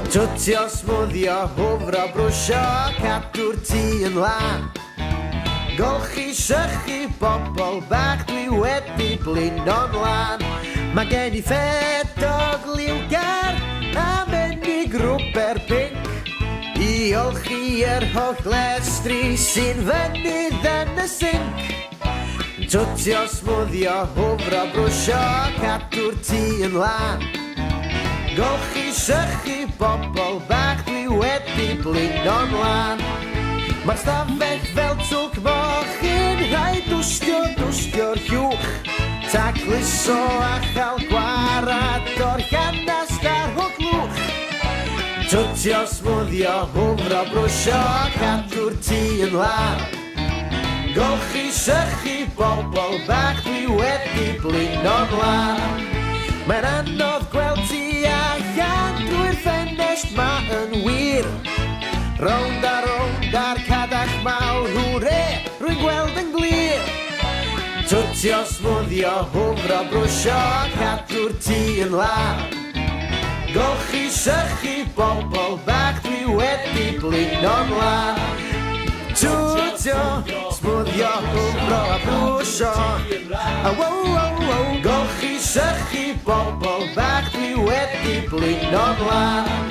Twtio smwddio, hwfro brwsio, cadw'r tŷ yn lan. Golchi, sychu, bobl bach, dwi wedi blino'n lan. Mae gen i ffedog liwgar a menig rwber pinc i olchi yr holl lestri sy'n fynydd yn y sinc. Twtio smwddio, hwfro brwsio, cadw'r tŷ yn lan. Golchi, sychu, bobl bach, dwi wedi blino'n lan. Mae'r stafell fel twlc mochyn, rhaid dwstio'r llwch. Tacluso a chael gwarad o'r llanast a'r hwglwch. Twtio smwddio, hwfro brwsio, cadw'r tŷ yn lan. Golchi, sychu, bobl bach, dwi wedi blino'n lan. Mae'n anodd gweld ti allan drwy'r ffenest ma yn wir. Rownd a rownd ar cadach mawr, hwre, rwy'n gweld yn glir. Twtio smwddio, hwfro brwsio, cadw'r tŷ yn lan. Golchi, sychu, bobl bach, dwi wedi blino'n lan. Twtio smwddio, hwfro a brwsio, golchi, sychu, bobl bach, dwi wedi blino'n lan.